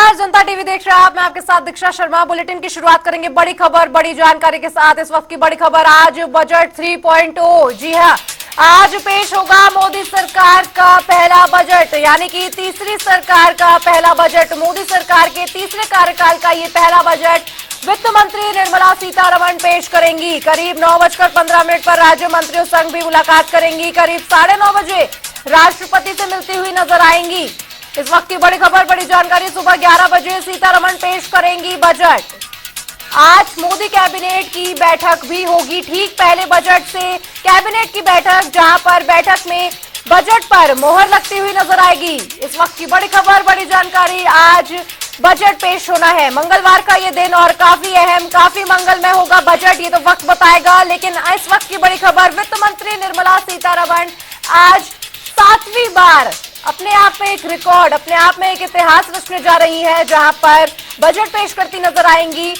नमस्कार, जनता टीवी देख रहे हैं आप। मैं आपके साथ दीक्षा शर्मा। बुलेटिन की शुरुआत करेंगे बड़ी खबर, बड़ी जानकारी के साथ। इस वक्त की बड़ी खबर, आज बजट 3.0। जी हां, आज पेश होगा मोदी सरकार का पहला बजट, यानी कि तीसरी सरकार का पहला बजट। मोदी सरकार के तीसरे कार्यकाल का ये पहला बजट वित्त मंत्री निर्मला सीतारमण पेश करेंगी। करीब 9:15 पर राज्य मंत्रियों संग भी मुलाकात करेंगी। करीब 9:30 बजे राष्ट्रपति से मिलती हुई नजर आएंगी। इस वक्त की बड़ी खबर, बड़ी जानकारी, सुबह 11 बजे सीतारमण पेश करेंगी बजट। आज मोदी कैबिनेट की बैठक भी होगी, ठीक पहले बजट से कैबिनेट की बैठक, जहां पर बैठक में बजट पर मोहर लगती हुई नजर आएगी। इस वक्त की बड़ी खबर, बड़ी जानकारी, आज बजट पेश होना है। मंगलवार का ये दिन और काफी अहम, काफी मंगलमय होगा बजट, ये तो वक्त बताएगा। लेकिन इस वक्त की बड़ी खबर, वित्त मंत्री निर्मला सीतारमण आज 7वीं बार अपने आप में एक रिकॉर्ड, अपने आप में एक इतिहास रचने जा रही है, जहां पर बजट पेश करती नजर आएंगी।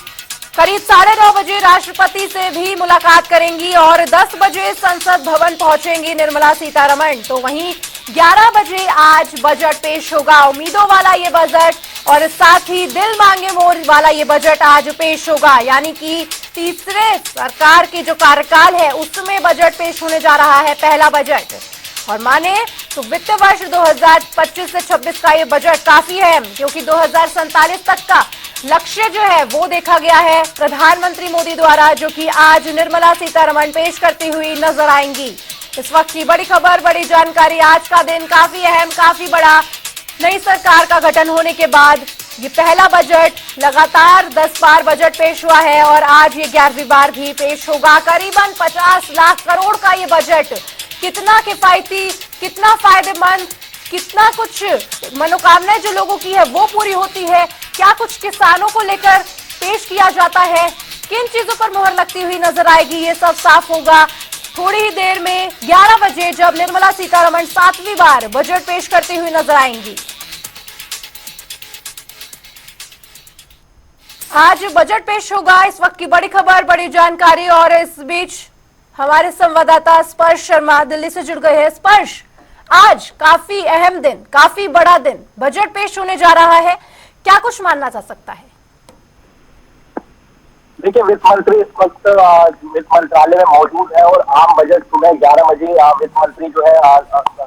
करीब 9:30 बजे राष्ट्रपति से भी मुलाकात करेंगी और 10 बजे संसद भवन पहुंचेंगी निर्मला सीतारमण। तो वहीं 11 बजे आज बजट पेश होगा। उम्मीदों वाला ये बजट और साथ ही दिल मांगे मोर वाला ये बजट आज पेश होगा, यानी कि तीसरे सरकार की जो कार्यकाल है उसमें बजट पेश होने जा रहा है, पहला बजट। और माने तो वित्त वर्ष 2025 से 26 का ये बजट काफी है, क्योंकि 2047 तक का लक्ष्य जो है वो देखा गया है प्रधानमंत्री मोदी द्वारा, जो कि आज निर्मला सीतारमण पेश करती हुई नजर आएंगी। इस वक्त की बड़ी खबर, बड़ी जानकारी, आज का दिन काफी अहम, काफी बड़ा। नई सरकार का गठन होने के बाद ये पहला बजट, लगातार 10 बार बजट पेश हुआ है और आज ये 11वीं बार भी पेश होगा। करीबन 50 लाख करोड़ का ये बजट कितना किफायती, कितना फायदेमंद, कितना कुछ मनोकामनाएं जो लोगों की है वो पूरी होती है, क्या कुछ किसानों को लेकर पेश किया जाता है, किन चीजों पर मोहर लगती हुई नजर आएगी, ये सब साफ होगा थोड़ी ही देर में 11 बजे, जब निर्मला सीतारमण 7वीं बार बजट पेश करती हुई नजर आएंगी। आज बजट पेश होगा। इस वक्त की बड़ी खबर, बड़ी जानकारी। और इस बीच हमारे संवाददाता स्पर्श शर्मा दिल्ली से जुड़ गए हैं। स्पर्श, आज काफी अहम दिन, काफी बड़ा दिन, बजट पेश होने जा रहा है, क्या कुछ मानना जा सकता है? देखिए, वित्त मंत्री इस वक्त वित्त मंत्रालय में मौजूद है और आम बजट सुबह 11 बजे वित्त मंत्री जो है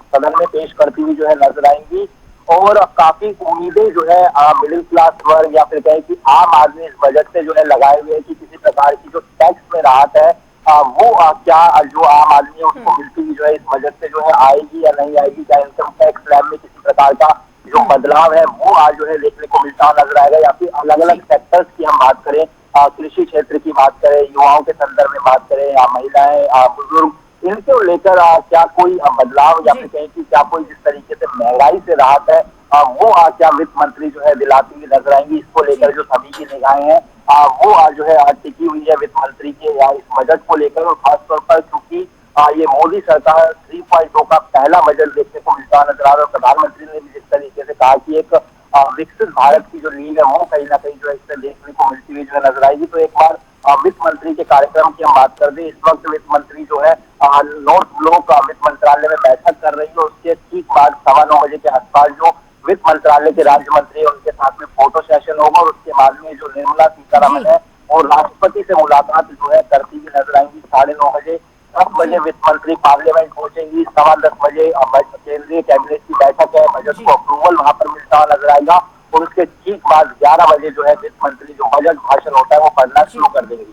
सदन में पेश करती हुई जो है नजर आएंगी। और काफी उम्मीदें जो है मिडिल क्लास वर्ग या फिर कहें कि आम आदमी इस बजट से जो है लगाए हुए हैं कि किसी प्रकार की जो टैक्स में राहत है वो क्या जो आम आदमी है उसको मिलती हुई जो है इस बजट से जो है आएगी या नहीं आएगी। क्या इनकम टैक्स स्लैब में किसी प्रकार का जो बदलाव है वो आज जो है देखने को मिलता नजर आएगा, या फिर अलग अलग सेक्टर्स की हम बात करें, कृषि क्षेत्र की बात करें, युवाओं के संदर्भ में बात करें, या महिलाएं, बुजुर्ग, इनको लेकर क्या कोई बदलाव या फिर कहें कि क्या कोई जिस तरीके से महंगाई से राहत है वो क्या वित्त मंत्री जो है दिलाती हुई नजर आएंगी। इसको लेकर जो सभी की निगाहें हैं वो आज जो है टिकी हुई है वित्त मंत्री के या इस बजट को लेकर। और खासतौर पर क्योंकि ये मोदी सरकार 3.0 का पहला बजट देखने को मिलता नजर आ रहा है। प्रधानमंत्री ने भी जिस तरीके से कहा कि एक विकसित भारत की जो नींव है वो कहीं ना कहीं जो है इससे देखने को मिलती हुई जो है नजर आएगी। तो एक बार वित्त मंत्री के कार्यक्रम की हम बात कर दें, इस वक्त वित्त मंत्री जो है नॉर्थ ब्लॉक वित्त मंत्रालय में बैठक कर रही है। उसके ठीक बाद 9:15 बजे के आसपास जो वित्त मंत्रालय के राज्य मंत्री उनके साथ में फोटो सेशन होगा और उसके बाद में जो निर्मला सीतारमण है और राष्ट्रपति से मुलाकात जो है करती हुई नजर आएंगी। 9:30 बजे, 10 बजे वित्त मंत्री पार्लियामेंट पहुंचेंगी। 10:15 बजे केंद्रीय कैबिनेट की बैठक है, बजट को अप्रूवल वहां पर मिलता हुआ नजर आएगा। और उसके ठीक बाद 11 बजे जो है वित्त मंत्री जो बजट भाषण होता है वो पढ़ना शुरू कर देंगी।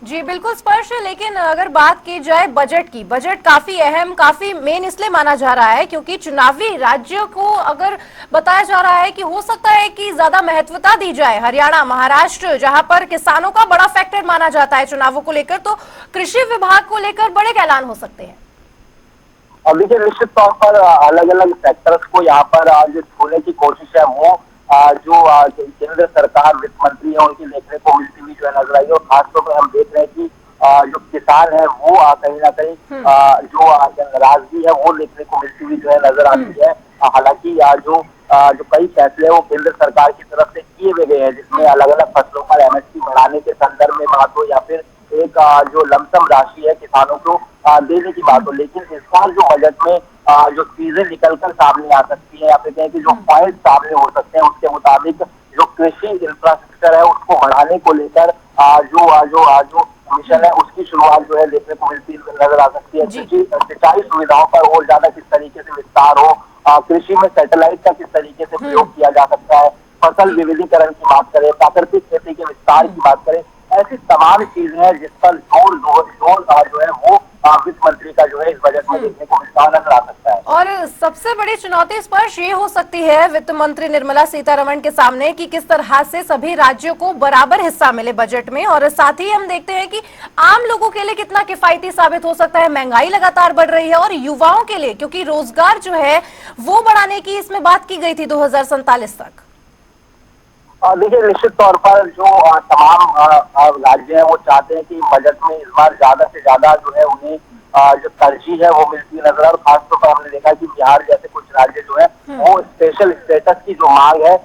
जी बिल्कुल स्पर्श, लेकिन अगर बात की जाए बजट की, बजट काफी अहम, काफी मेन इसलिए माना जा रहा है क्योंकि चुनावी राज्यों को अगर बताया जा रहा है कि हो सकता है कि ज्यादा महत्वता दी जाए। हरियाणा, महाराष्ट्र, जहां पर किसानों का बड़ा फैक्टर माना जाता है चुनावों को लेकर, तो कृषि विभाग को लेकर बड़े ऐलान हो सकते हैं। और देखिए, निश्चित तौर पर अलग अलग सेक्टर्स को यहाँ पर जो छूने की कोशिश है वो जो केंद्र सरकार वित्त मंत्री है उनकी देखने को मिलती हुई जो है नजर आई। और खासतौर पर हम देख रहे हैं कि जो किसान है वो कहीं ना कहीं जो नाराजगी है वो देखने को मिलती हुई जो है नजर आती है। हालांकि जो कई फैसले वो केंद्र सरकार की तरफ से किए हुए गए हैं, जिसमें अलग अलग फसलों पर एमएसपी बढ़ाने के संदर्भ में बात हो या फिर एक जो लमसम राशि है किसानों को देने की बात हो। लेकिन इस बार जो बजट में जो चीजें निकलकर सामने आ सकती है या फिर कहें कि जो पॉइंट सामने हो सकते हैं उसके मुताबिक जो कृषि इंफ्रास्ट्रक्चर है उसको बढ़ाने को लेकर जो मिशन है उसकी शुरुआत जो है देखने को मिलती नजर आ सकती है। सिंचाई सुविधाओं पर और ज्यादा किस तरीके से विस्तार हो, कृषि में सैटेलाइट का किस तरीके से प्रयोग किया जा सकता है, फसल विविधीकरण की बात करें, प्राकृतिक खेती के विस्तार की बात करें, ऐसी तमाम चीजें हैं जिस पर जोर जो है वो वित्त मंत्री का जो है इस बजट में देखने को मिलता नजर आ सकता है। और सबसे बड़ी चुनौती स्पर्श ये हो सकती है वित्त मंत्री निर्मला सीतारमण के सामने कि किस तरह से सभी राज्यों को बराबर हिस्सा मिले बजट में, और साथ ही हम देखते हैं कि आम लोगों के लिए कितना किफायती साबित हो सकता है। महंगाई लगातार बढ़ रही है और युवाओं के लिए, क्योंकि रोजगार जो है वो बढ़ाने की इसमें बात की गई थी 2047 तक। देखिए, निश्चित तौर पर जो तमाम राज्य हैं वो चाहते हैं कि बजट में इस बार ज्यादा से ज्यादा जो है उन्हें जो तरजीह है वो मिलती नजर आ, और खासतौर पर हमने देखा कि बिहार जैसे कुछ राज्य जो है वो स्पेशल स्टेटस की जो मांग है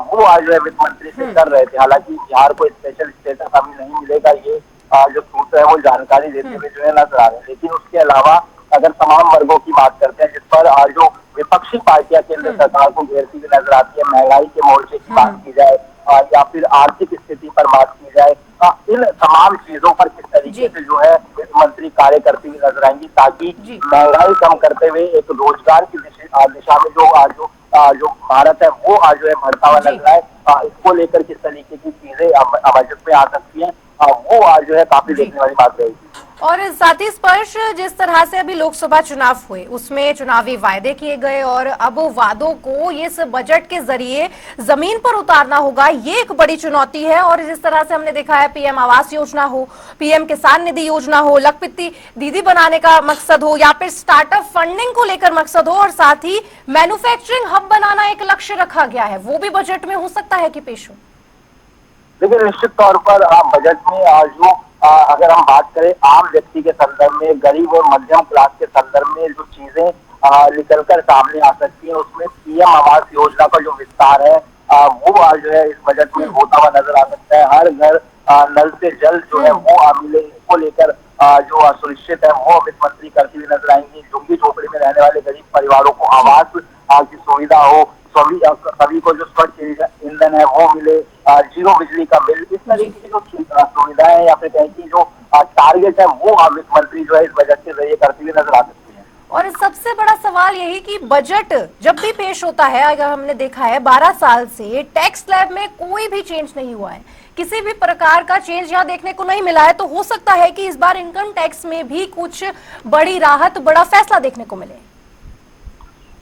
वो आज जो है वित्त मंत्री से कर रहे थे। हालांकि बिहार को स्पेशल स्टेटस अभी नहीं मिलेगा, ये जो सूत्र है वो जानकारी देते हुए जो है नजर आ रहे हैं। लेकिन उसके अलावा अगर तमाम वर्गों की बात करते हैं जिस पर जो विपक्षी पार्टियां केंद्र सरकार को घेरती हुई नजर आती है, महंगाई के मोर्चे की बात की जाए या फिर आर्थिक स्थिति पर बात की जाए, इन तमाम चीजों पर किस तरीके से जो है वित्त मंत्री कार्य करती हुई नजर आएंगी ताकि महंगाई कम करते हुए एक रोजगार की दिशा में जो भारत है वो आज जो है बढ़ता हुआ नजर आए। इसको लेकर किस तरीके की चीजें बजट में आ सकती है वो आज जो है काफी देखने वाली बात रहेगी। और साथ ही स्पर्श, जिस तरह से अभी लोकसभा चुनाव हुए उसमें चुनावी वायदे किए गए और अब वादों को इस बजट के जरिए जमीन पर उतारना होगा, ये एक बड़ी चुनौती है। और जिस तरह से हमने देखा है पीएम आवास योजना हो, पीएम किसान निधि योजना हो, लखपति दीदी बनाने का मकसद हो या फिर स्टार्टअप फंडिंग को लेकर मकसद हो, और साथ ही मैन्युफैक्चरिंग हब बनाना एक लक्ष्य रखा गया है, वो भी बजट में हो सकता है कि पेश हो। देखिए, निश्चित तौर पर बजट में जो अगर हम बात करें आम व्यक्ति के संदर्भ में, गरीब और मध्यम क्लास के संदर्भ में जो चीजें निकलकर सामने आ सकती है उसमें पीएम आवास योजना का जो विस्तार है वो आज जो है इस बजट में होता हुआ नजर आ सकता है। हर घर नल से जल जो है वो मिले, इसको लेकर जो सुनिश्चित है वो वित्त मंत्री करती हुई नजर आएंगी। झुग्गी झोपड़ी में रहने वाले गरीब परिवारों को आवास की सुविधा हो, सभी को जो स्वच्छ ईंधन है वो मिले, जीरो बिजली का बिल, इस तरीके की जो सुविधाएं या फिर कहें कि जो टारगेट है वो वित्त मंत्री जो है इस बजट के जरिए करती हुई नजर आ सकती है। और सबसे बड़ा सवाल यही कि बजट जब भी पेश होता है, अगर हमने देखा है 12 साल से टैक्स स्लैब में कोई भी चेंज नहीं हुआ है, किसी भी प्रकार का चेंज यहाँ देखने को नहीं मिला है, तो हो सकता है कि इस बार इनकम टैक्स में भी कुछ बड़ी राहत, बड़ा फैसला देखने को मिले।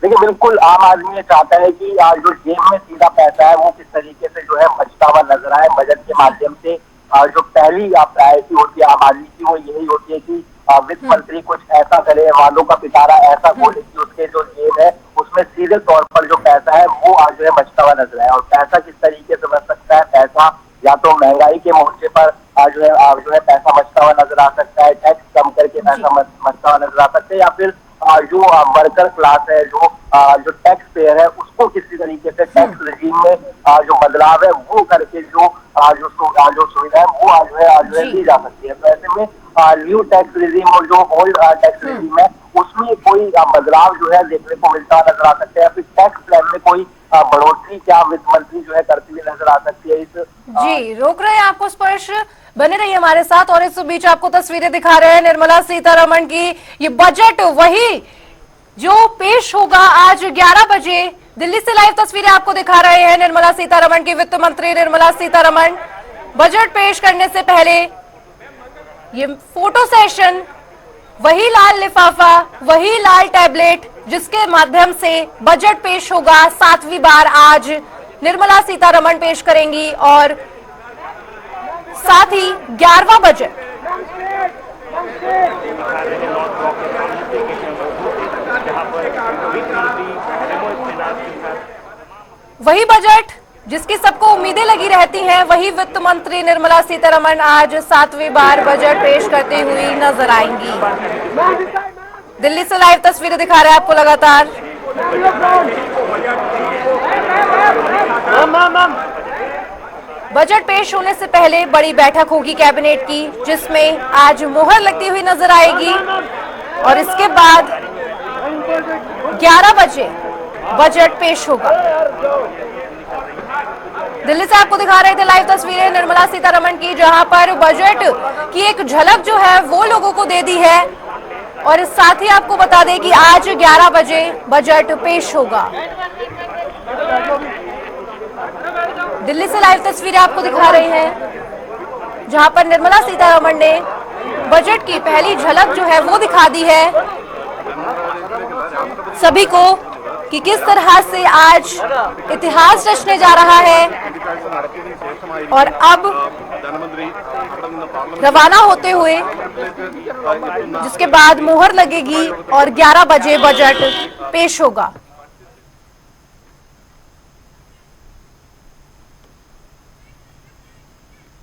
देखिए, बिल्कुल आम आदमी ये चाहता है कि जो जेब में सीधा पैसा है वो किस तरीके से जो है बचता हुआ नजर आए। बजट के माध्यम से जो पहली प्रायोरिटी होती है आम आदमी की वो यही होती है कि वित्त मंत्री कुछ ऐसा करे, वादों का पिटारा ऐसा बोले कि उसके जो जेब है उसमें सीधे तौर पर जो पैसा है वो आज जो है बचता हुआ नजर आए। और पैसा किस तरीके से बच सकता है, पैसा या तो महंगाई के मोर्चे पर जो है पैसा बचता हुआ नजर आ सकता है, टैक्स कम करके पैसा बचता हुआ नजर आ सकता है, या फिर जो वर्कर क्लास है, जो टैक्स पेयर है उसको किसी तरीके से टैक्स रेजिम में जो बदलाव है वो करके जो सुविधा है वो आज जो है दी जा सकती है। तो ऐसे में न्यू टैक्स रेजिम और जो ओल्ड टैक्स रेजिम है उसमें कोई बदलाव जो है देखने को मिलता नजर आ सकता है, या फिर टैक्स स्लैब में कोई बढ़ोतरी क्या वित्त मंत्री जो है करती हुई नजर आ सकती है। जी, रोक रहे हैं आपको स्पर्श, बने रहिए हमारे साथ। और इस बीच आपको तस्वीरें दिखा रहे हैं निर्मला सीतारमण की। ये बजट वही जो पेश होगा आज 11 बजे, दिल्ली से लाइव तस्वीरें आपको दिखा रहे हैं निर्मला सीतारमण की। वित्त मंत्री निर्मला सीतारमण बजट पेश करने से पहले ये फोटो सेशन, वही लाल लिफाफा, वही लाल टैबलेट जिसके माध्यम से बजट पेश होगा, 7वीं बार आज निर्मला सीतारमण पेश करेंगी। और साथ ही 11वां बजट वही बजट जिसकी सबको उम्मीदें लगी रहती हैं, वही वित्त मंत्री निर्मला सीतारमण आज 7वीं बार बजट पेश करती हुई नजर आएंगी। दिल्ली से लाइव तस्वीरें दिखा रहे हैं आपको लगातार। बजट पेश होने से पहले बड़ी बैठक होगी कैबिनेट की, जिसमें आज मुहर लगती हुई नजर आएगी और इसके बाद 11 बजे बजट पेश होगा। दिल्ली से आपको दिखा रहे थे लाइव तस्वीरें निर्मला सीतारमण की, जहां पर बजट की एक झलक जो है वो लोगों को दे दी है। और साथ ही आपको बता दें कि आज 11 बजे बजट पेश होगा। दिल्ली से लाइव तस्वीरें आपको दिखा रहे हैं, जहां पर निर्मला सीतारमण ने बजट की पहली झलक जो है वो दिखा दी है सभी को कि किस तरह से आज इतिहास रचने जा रहा है। और अब रवाना होते हुए जिसके बाद मुहर लगेगी और 11 बजे बजट पेश होगा।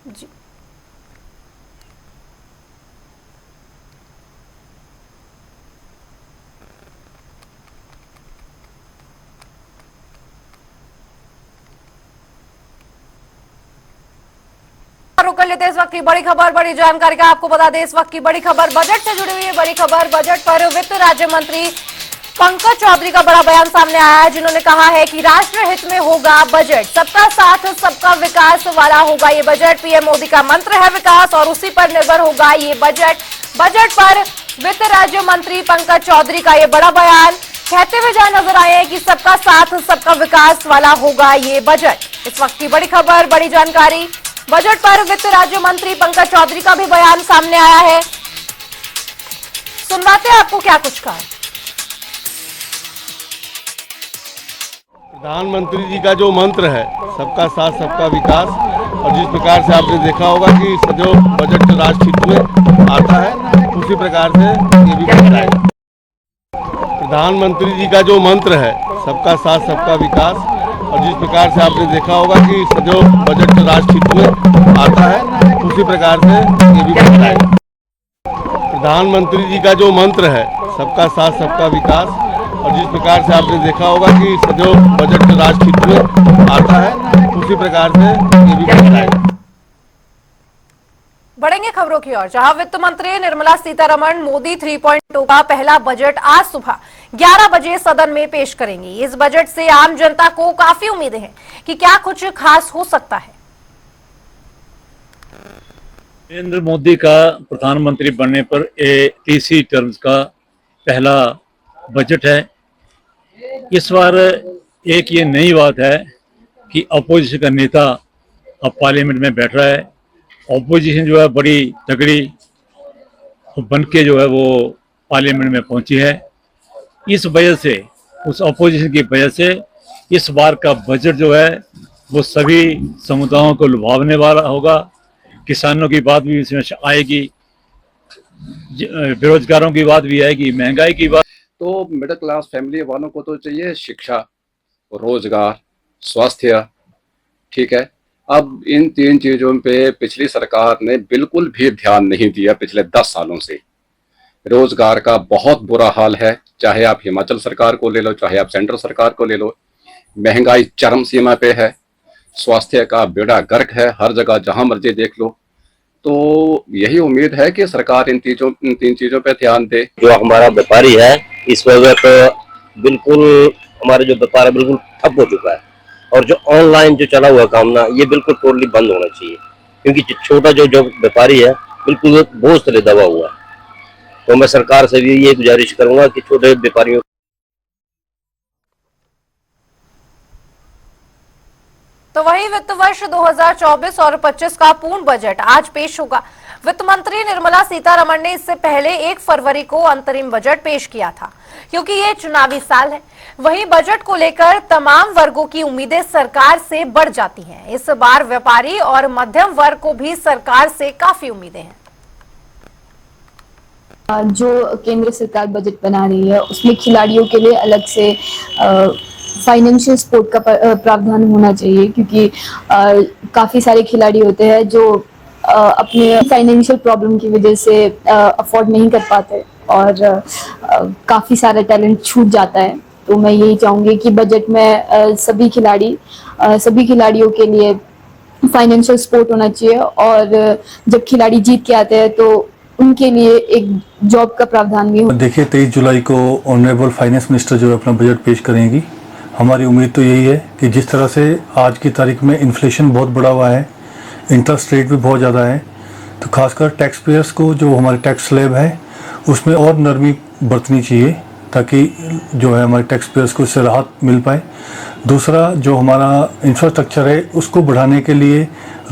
जी कर लेते हैं इस वक्त की बड़ी खबर, बड़ी जानकारी का। आपको बता दें इस वक्त की बड़ी खबर बजट से जुड़ी हुई है। बड़ी खबर, बजट पर वित्त राज्य मंत्री पंकज चौधरी का बड़ा बयान सामने आया है, जिन्होंने कहा है कि राष्ट्र हित में होगा बजट, सबका साथ सबका विकास वाला होगा ये बजट। पीएम मोदी का मंत्र है विकास और उसी पर निर्भर होगा ये बजट। बजट पर वित्त राज्य मंत्री पंकज चौधरी का ये बड़ा बयान कहते हुए जहां नजर आए हैं कि सबका साथ सबका विकास वाला होगा ये बजट। इस वक्त की बड़ी खबर, बड़ी जानकारी, बजट पर वित्त राज्य मंत्री पंकज चौधरी का भी बयान सामने आया है। सुनवाते हैं आपको क्या कुछ कहा। प्रधानमंत्री जी का जो मंत्र है सबका साथ सबका विकास, और जिस प्रकार से आपने देखा होगा कि जो बजट राष्ट्र हित में आता है उसी प्रकार से ये भी बनता है। प्रधानमंत्री जी का जो मंत्र है सबका साथ सबका विकास, और जिस प्रकार से आपने देखा होगा कि जो बजट राष्ट्र हित में आता है उसी प्रकार से ये भी बनता है। प्रधानमंत्री जी का जो मंत्र है सबका साथ सबका विकास, और जिस प्रकार से आपने देखा होगा कि जो बजट राष्ट्र हित में आता है उसी प्रकार से ये भी बनता है। बढ़ेंगे खबरों की ओर, जहां वित्त मंत्री निर्मला सीतारमण मोदी 3.0 का पहला बजट आज सुबह 11 बजे सदन में पेश करेंगी। इस बजट से आम जनता को काफी उम्मीदें हैं कि क्या कुछ खास हो सकता है। नरेंद्र मोदी का प्रधानमंत्री बनने पर तीसरी टर्म का पहला बजट है। इस बार एक ये नई बात है कि अपोजिशन का नेता अब पार्लियामेंट में बैठ रहा है। ऑपोजिशन जो है बड़ी तगड़ी बन के जो है वो पार्लियामेंट में पहुंची है। इस वजह से, उस ऑपोजिशन की वजह से इस बार का बजट जो है वो सभी समुदायों को लुभावने वाला होगा। किसानों की बात भी इसमें आएगी, बेरोजगारों की बात भी आएगी, महंगाई की बात। तो मिडिल क्लास फैमिली वालों को तो चाहिए शिक्षा, रोजगार, स्वास्थ्य, ठीक है। अब इन तीन चीजों पे पिछली सरकार ने बिल्कुल भी ध्यान नहीं दिया। पिछले 10 सालों से रोजगार का बहुत बुरा हाल है, चाहे आप हिमाचल सरकार को ले लो, चाहे आप सेंट्रल सरकार को ले लो। महंगाई चरम सीमा पे है, स्वास्थ्य का बेड़ा गर्क है, हर जगह जहां मर्जी देख लो। तो यही उम्मीद है कि सरकार इन तीन चीजों पे ध्यान दे। जो हमारा व्यापारी है इस वक्त बिल्कुल हमारे जो व्यापार है बिल्कुल ठप हो चुका है, और जो ऑनलाइन जो चला हुआ काम ना, ये बिल्कुल टोटली बंद होना चाहिए, क्योंकि छोटा जो व्यापारी है बिल्कुल बोझ तले दबा हुआ है। तो मैं सरकार से भी ये गुजारिश करूंगा कि छोटे व्यापारियों। तो वही वित्त वर्ष 2024 और 25 का पूर्ण बजट आज पेश होगा। वित्त मंत्री निर्मला सीतारमण ने इससे पहले 1 फरवरी को अंतरिम बजट पेश किया था, क्योंकि ये चुनावी साल है। वहीं बजट को लेकर तमाम वर्गों की उम्मीदें सरकार से बढ़ जाती हैं। इस बार व्यापारी और मध्यम वर्ग को भी सरकार से काफी उम्मीदें हैं। जो केंद्र सरकार बजट बना रही है उसमें खिलाड़ियों के लिए अलग से फाइनेंशियल सपोर्ट का प्रावधान होना चाहिए, क्योंकि काफी सारे खिलाड़ी होते हैं जो अपने फाइनेंशियल प्रॉब्लम की वजह से अफोर्ड नहीं कर पाते और काफी सारा टैलेंट छूट जाता है। तो मैं यही चाहूंगी कि बजट में सभी खिलाड़ियों के लिए फाइनेंशियल सपोर्ट होना चाहिए, और जब खिलाड़ी जीत के आते हैं तो उनके लिए एक जॉब का प्रावधान भी हो। देखिए 23 जुलाई को ऑनरेबल फाइनेंस मिनिस्टर जो अपना बजट पेश करेंगी हमारी उम्मीद तो यही है कि जिस तरह से आज की तारीख में इन्फ्लेशन बहुत बढ़ा हुआ है, इंटरेस्ट रेट भी बहुत ज़्यादा है, तो खासकर टैक्स पेयर्स को जो हमारे टैक्स स्लैब है उसमें और नरमी बरतनी चाहिए ताकि जो है हमारे टैक्स पेयर्स को इससे राहत मिल पाए। दूसरा, जो हमारा इंफ्रास्ट्रक्चर है उसको बढ़ाने के लिए,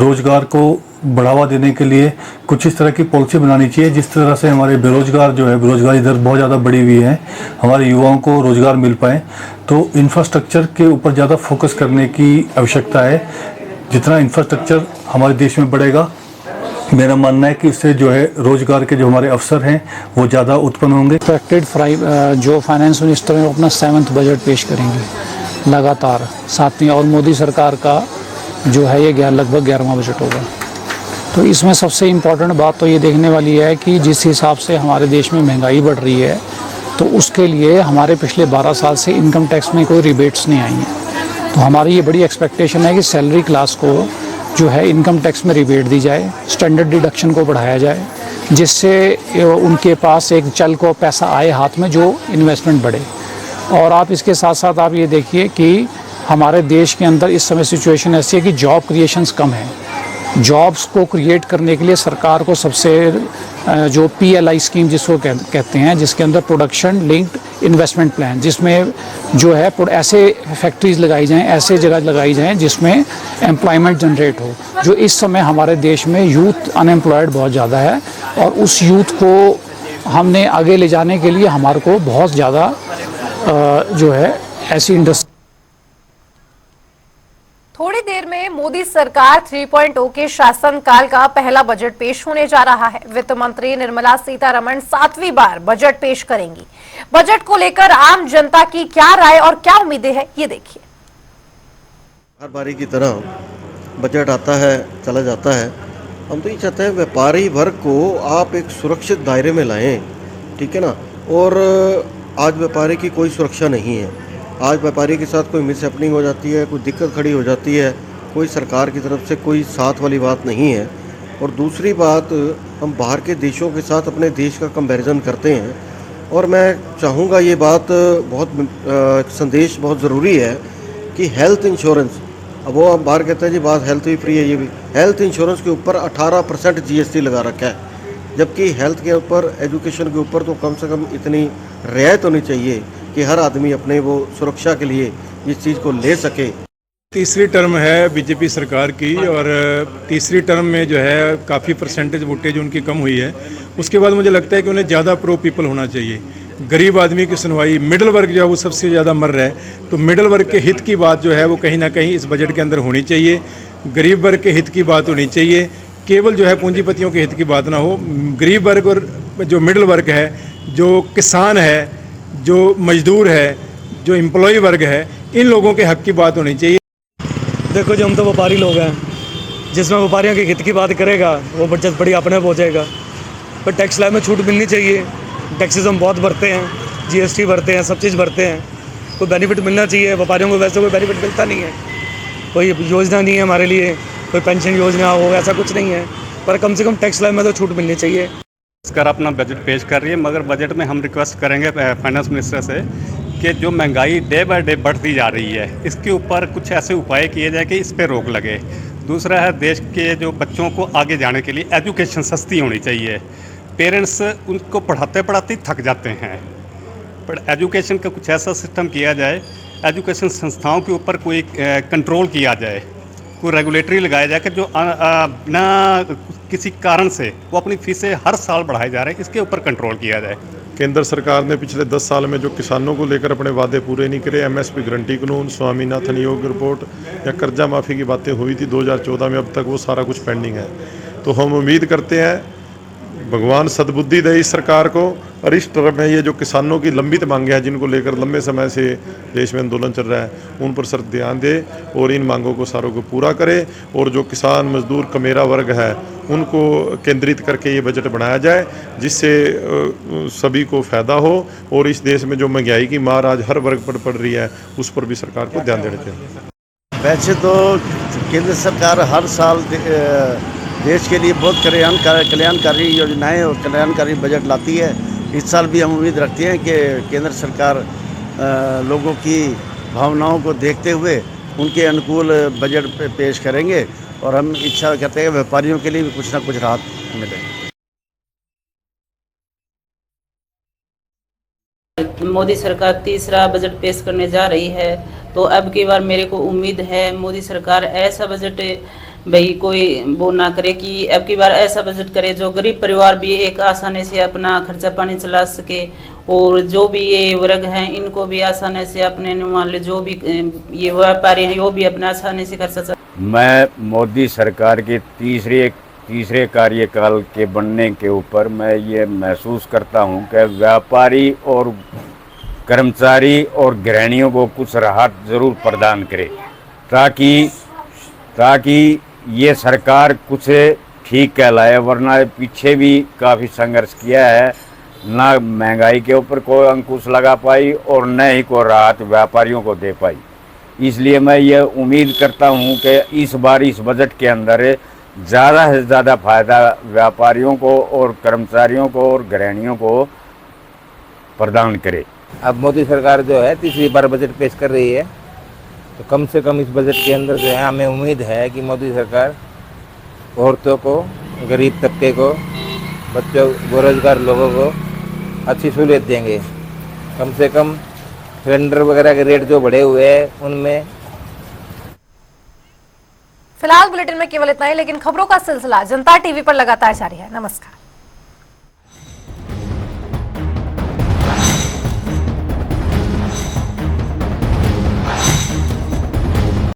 रोज़गार को बढ़ावा देने के लिए कुछ इस तरह की पॉलिसी बनानी चाहिए जिस तरह से हमारे बेरोजगार जो है, बेरोजगारी दर बहुत ज़्यादा बढ़ी हुई है, हमारे युवाओं को रोज़गार मिल पाए। तो इंफ्रास्ट्रक्चर के ऊपर ज़्यादा फोकस करने की आवश्यकता है। जितना इंफ्रास्ट्रक्चर हमारे देश में बढ़ेगा, मेरा मानना है कि इससे जो है रोज़गार के जो हमारे अवसर हैं वो ज़्यादा उत्पन्न होंगे। एक्सपेक्टेड जो फाइनेंस मिनिस्टर हैं वो अपना 7वां बजट पेश करेंगे लगातार साथ में, और मोदी सरकार का जो है ये लगभग 11वां बजट होगा। तो इसमें सबसे इम्पॉर्टेंट बात तो ये देखने वाली है कि जिस हिसाब से हमारे देश में महंगाई बढ़ रही है तो उसके लिए हमारे पिछले 12 साल से इनकम टैक्स में कोई रिबेट्स नहीं आई हैं। तो हमारी ये बड़ी एक्सपेक्टेशन है कि सैलरी क्लास को जो है इनकम टैक्स में रिबेट दी जाए, स्टैंडर्ड डिडक्शन को बढ़ाया जाए, जिससे उनके पास एक चल को पैसा आए हाथ में, जो इन्वेस्टमेंट बढ़े। और आप इसके साथ साथ आप ये देखिए कि हमारे देश के अंदर इस समय सिचुएशन ऐसी है कि जॉब क्रिएशंस कम है। जॉब्स को क्रिएट करने के लिए सरकार को सबसे जो PLI स्कीम जिसको कहते हैं, जिसके अंदर प्रोडक्शन लिंक्ड इन्वेस्टमेंट प्लान, जिसमें जो है ऐसे फैक्ट्रीज लगाई जाएं, ऐसे जगह लगाई जाएं जिसमें एम्प्लॉयमेंट जनरेट हो। जो इस समय हमारे देश में यूथ अनएम्प्लॉयड बहुत ज़्यादा है, और उस यूथ को हमने आगे ले जाने के लिए हमारे को बहुत ज़्यादा जो है ऐसी इंडस्ट्री। थोड़ी देर में मोदी सरकार 3.0 के शासनकाल का पहला बजट पेश होने जा रहा है। वित्त मंत्री निर्मला सीतारमण 7वीं बार बजट पेश करेंगी। बजट को लेकर आम जनता की क्या राय और क्या उम्मीदें हैं, ये देखिए। हर बारी की तरह बजट आता है, चला जाता है। हम तो ये चाहते हैं व्यापारी वर्ग को आप एक सुरक्षित दायरे में लाएं, ठीक है ना। और आज व्यापारी की कोई सुरक्षा नहीं है। आज व्यापारी के साथ कोई मिसहैपनिंग हो जाती है, कोई दिक्कत खड़ी हो जाती है, कोई सरकार की तरफ से कोई साथ वाली बात नहीं है। और दूसरी बात, हम बाहर के देशों के साथ अपने देश का कंपैरिजन करते हैं, और मैं चाहूँगा ये बात बहुत संदेश बहुत ज़रूरी है कि हेल्थ इंश्योरेंस, अब वो बाहर कहते हैं जी बात हेल्थ भी फ्री है, ये भी हेल्थ इंश्योरेंस के ऊपर 18% GST लगा रखा है, जबकि हेल्थ के ऊपर, एजुकेशन के ऊपर तो कम से कम इतनी रियायत होनी चाहिए कि हर आदमी अपने वो सुरक्षा के लिए इस चीज़ को ले सके। तीसरी टर्म है बीजेपी सरकार की, और तीसरी टर्म में जो है काफ़ी परसेंटेज वोटेज उनकी कम हुई है। उसके बाद मुझे लगता है कि उन्हें ज़्यादा प्रो पीपल होना चाहिए। गरीब आदमी की सुनवाई, मिडिल वर्ग जो है वो सबसे ज़्यादा मर रहा है, तो मिडिल वर्ग के हित की बात जो है वो कहीं ना कहीं इस बजट के अंदर होनी चाहिए। गरीब वर्ग के हित की बात होनी चाहिए, केवल जो है पूंजीपतियों के हित की बात ना हो। गरीब वर्ग और जो मिडिल वर्ग है, जो किसान है, जो मजदूर है, जो एम्प्लॉय वर्ग है, इन लोगों के हक की बात होनी चाहिए। देखो, जो हम तो व्यापारी लोग हैं, जिसमें व्यापारियों के हित की बात करेगा वो बचत बड़ी अपने हो जाएगा। पर टैक्स स्लैब में छूट मिलनी चाहिए। टैक्सेस हम बहुत भरते हैं, GST भरते हैं, सब चीज़ भरते हैं, कोई बेनिफिट मिलना चाहिए। व्यापारियों को वैसे कोई बेनिफिट मिलता नहीं है, कोई योजना नहीं है हमारे लिए, कोई पेंशन योजना हो, ऐसा कुछ नहीं है। पर कम से कम टैक्स स्लैब में तो छूट मिलनी चाहिए। सरकार अपना बजट पेश कर रही है, मगर बजट में हम रिक्वेस्ट करेंगे फाइनेंस मिनिस्टर से कि जो महंगाई डे बाय डे बढ़ती जा रही है, इसके ऊपर कुछ ऐसे उपाय किए जाए कि इस पर रोक लगे। दूसरा है, देश के जो बच्चों को आगे जाने के लिए एजुकेशन सस्ती होनी चाहिए। पेरेंट्स उनको पढ़ाते पढ़ाते थक जाते हैं, पर एजुकेशन का कुछ ऐसा सिस्टम किया जाए, एजुकेशन संस्थाओं के ऊपर कोई कंट्रोल किया जाए, कोई रेगुलेटरी लगाया जाए कि जो बिना किसी कारण से वो अपनी फीसें हर साल बढ़ाए जा रहे हैं, इसके ऊपर कंट्रोल किया जाए। केंद्र सरकार ने पिछले 10 साल में जो किसानों को लेकर अपने वादे पूरे नहीं करे, MSP गारंटी कानून, स्वामीनाथन योग रिपोर्ट या कर्जा माफ़ी की बातें हुई थी 2014 में, अब तक वो सारा कुछ पेंडिंग है। तो हम उम्मीद करते हैं भगवान सद्बुद्धि दे इस सरकार को, और इस टर्म में ये जो किसानों की लंबित मांगे हैं, जिनको लेकर लंबे समय से देश में आंदोलन चल रहा है, उन पर सर ध्यान दे और इन मांगों को सारों को पूरा करे। और जो किसान, मजदूर, कमेरा वर्ग है, उनको केंद्रित करके ये बजट बनाया जाए, जिससे सभी को फ़ायदा हो। और इस देश में जो महंगाई की मार आज हर वर्ग पर पड़ रही है, उस पर भी सरकार को ध्यान देना चाहिए। वैसे तो केंद्र सरकार हर साल देश के लिए बहुत कल्याणकारी योजनाएं और कल्याणकारी बजट लाती है। इस साल भी हम उम्मीद रखते हैं कि केंद्र सरकार लोगों की भावनाओं को देखते हुए उनके अनुकूल बजट पेश करेंगे और हम इच्छा करते हैं व्यापारियों के लिए भी कुछ ना कुछ राहत मिले। मोदी सरकार तीसरा बजट पेश करने जा रही है, तो अब की बार मेरे को उम्मीद है मोदी सरकार ऐसा बजट भाई कोई वो ना करे कि अब की बार ऐसा बजट करे जो गरीब परिवार भी एक आसानी से अपना खर्चा पानी चला सके, और जो भी ये वर्ग हैं इनको भी आसानी से अपने मान लो जो भी ये व्यापारी हैं वो भी अपना आसानी से खर्चा चला। मैं मोदी सरकार के तीसरे कार्यकाल के बनने के ऊपर मैं ये महसूस करता हूँ कि व्यापारी और कर्मचारी और गृहिणियों को कुछ राहत ज़रूर प्रदान करे, ताकि ये सरकार कुछ ठीक कहलाए। वरना पीछे भी काफ़ी संघर्ष किया है, ना महंगाई के ऊपर कोई अंकुश लगा पाई और न ही कोई राहत व्यापारियों को दे पाई। इसलिए मैं ये उम्मीद करता हूँ कि इस बार इस बजट के अंदर ज़्यादा से ज़्यादा फायदा व्यापारियों को और कर्मचारियों को और गृहिणियों को प्रदान करे। अब मोदी सरकार जो है तीसरी बार बजट पेश कर रही है, तो कम से कम इस बजट के अंदर जो है हमें उम्मीद है कि मोदी सरकार औरतों को, गरीब तबके को, बच्चों, बेरोजगार लोगों को अच्छी सहूलियत देंगे। कम से कम सिलेंडर वगैरह के रेट जो बढ़े हुए हैं उनमें। फिलहाल बुलेटिन में केवल इतना ही, लेकिन खबरों का सिलसिला जनता टीवी पर लगातार जारी है। नमस्कार।